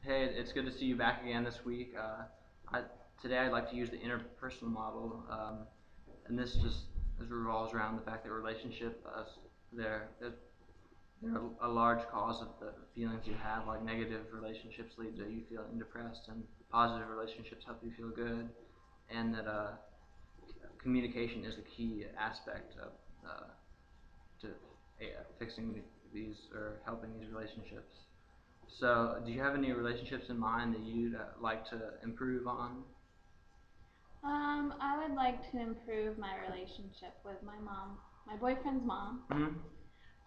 Hey, it's good to see you back again this week. I, Today I'd like to use the interpersonal model, and this revolves around the fact that they're, they're a large cause of the feelings you have. Like negative relationships lead to you feeling depressed, and positive relationships help you feel good, and that communication is a key aspect of to fixing these or helping these relationships. So, do you have any relationships in mind that you'd like to improve on? I would like to improve my relationship with my mom, my boyfriend's mom. Mm-hmm.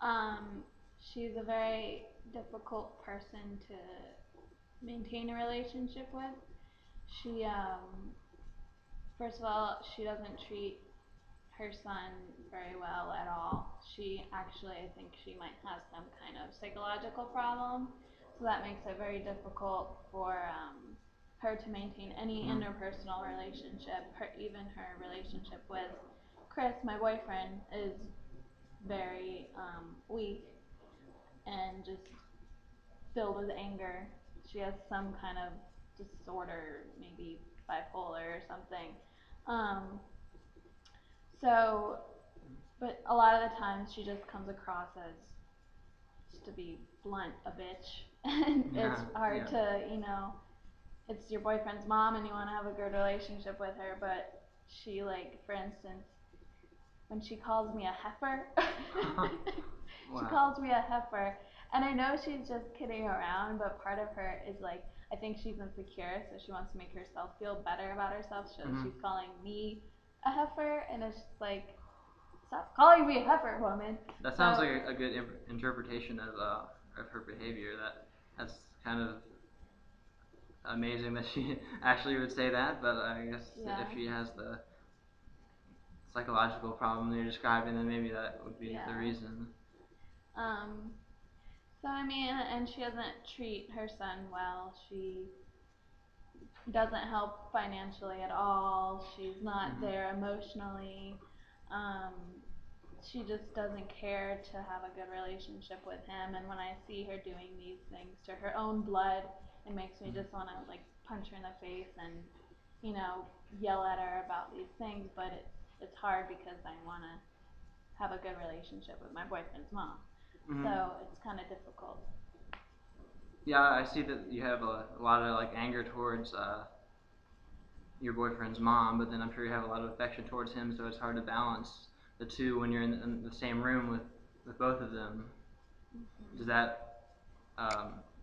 Um, she's a very difficult person to maintain a relationship with. She, first of all, she doesn't treat her son very well at all. She actually, I think she might have some kind of psychological problem, so that makes it very difficult for her to maintain any Mm-hmm. interpersonal relationship. Even her relationship with Chris, my boyfriend, is very weak and just filled with anger. She has some kind of disorder, maybe bipolar or something. Um, so but a lot of the times she just comes across as, just to be blunt, a bitch. And it's Yeah, hard yeah. to, it's your boyfriend's mom and you want to have a good relationship with her, but she, like, for instance, when she calls me a heifer, she Wow. calls me a heifer, and I know she's just kidding around, but part of her is like, I think she's insecure, so she wants to make herself feel better about herself, so Mm-hmm. she's calling me a heifer, and it's just like, stop calling me a heifer, woman. That sounds So like a good interpretation of her behavior. That's kind of amazing that she actually would say that. But I guess yeah, if she has the psychological problem you're describing, then maybe that would be the yeah. reason. Um, so I mean, and she doesn't treat her son well. She doesn't help financially at all. She's not Mm-hmm. there emotionally. Um, she just doesn't care to have a good relationship with him. And when I see her doing these things to her own blood, it makes me just want to, like, punch her in the face and, you know, yell at her about these things. But it's hard because I want to have a good relationship with my boyfriend's mom. Mm-hmm. So it's kind of difficult. Yeah, I see that you have a lot of like anger towards your boyfriend's mom, but then I'm sure you have a lot of affection towards him, so it's hard to balance the two when you're in the same room with both of them. Does Mm-hmm. that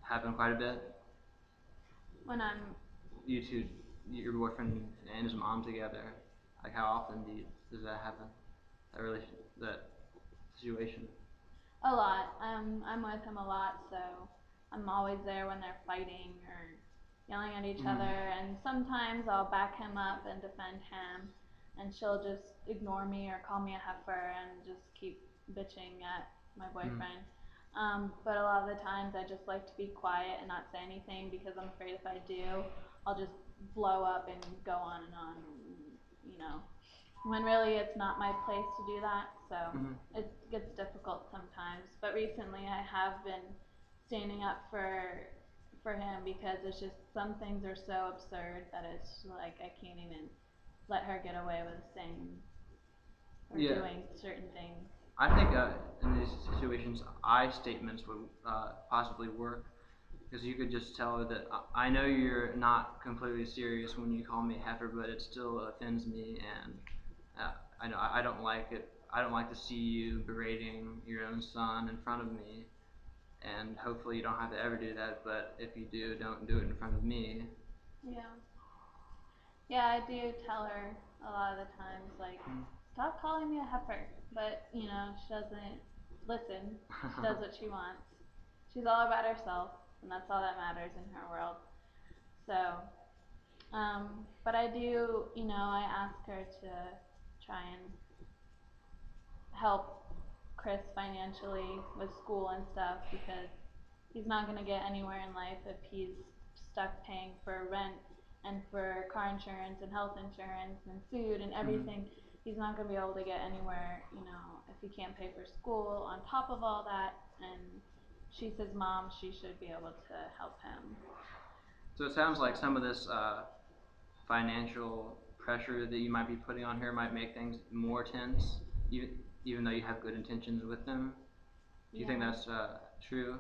happen quite a bit? When I'm You two, your boyfriend and his mom together. Like how often does that happen? That situation. a lot, I'm with him a lot, so I'm always there when they're fighting or yelling at each Mm-hmm. other. And sometimes I'll back him up and defend him, and she'll just ignore me or call me a heifer and just keep bitching at my Mm-hmm. boyfriend. But a lot of the times I just like to be quiet and not say anything because I'm afraid if I do, I'll just blow up and go on and on, you know, when really it's not my place to do that. So Mm-hmm. it gets difficult sometimes. But recently I have been standing up for him because it's just some things are so absurd that it's like I can't even let her get away with saying or Yeah, doing certain things. I think in these situations, I statements would possibly work because you could just tell her that I know you're not completely serious when you call me a heifer, but it still offends me, and I know I don't like it. I don't like to see you berating your own son in front of me, and hopefully you don't have to ever do that. But if you do, don't do it in front of me. Yeah. Yeah, I do tell her a lot of the times, like, stop calling me a heifer. But, she doesn't listen. She does what she wants. She's all about herself, and that's all that matters in her world. So, but I do, I ask her to try and help Chris financially with school and stuff because he's not going to get anywhere in life if he's stuck paying for rent and for car insurance and health insurance and food and Mhm. everything. He's not going to be able to get anywhere, if he can't pay for school on top of all that. And she's his mom, she should be able to help him. So it sounds like some of this financial pressure that you might be putting on her might make things more tense, even though you have good intentions with them. Do you think that's true?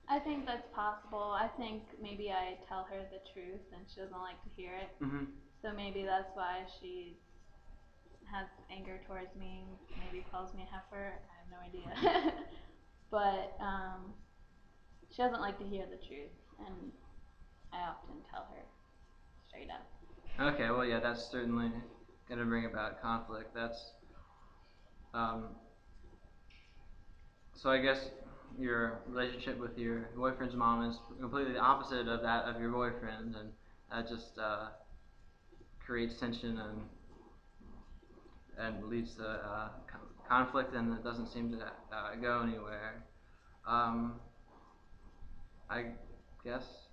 I think that's possible. I think maybe I tell her the truth and she doesn't like to hear it. Mm-hmm. So maybe that's why she has anger towards me. Maybe calls me a heifer. I have no idea. But she doesn't like to hear the truth, and I often tell her straight up. Okay, well, yeah, that's certainly going to bring about conflict. That's so I guess your relationship with your boyfriend's mom is completely the opposite of that of your boyfriend, and that just creates tension and leads to conflict, and it doesn't seem to go anywhere. I guess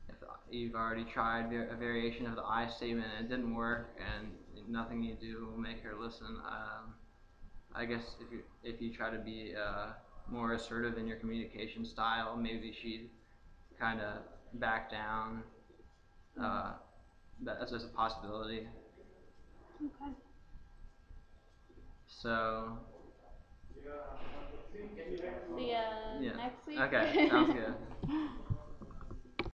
if you've already tried a variation of the I statement and it didn't work, and nothing you do will make her listen, I guess if you try to be more assertive in your communication style, maybe she'd kind of back down. That's just a possibility. Okay. So See ya yeah. next week. Okay, sounds good.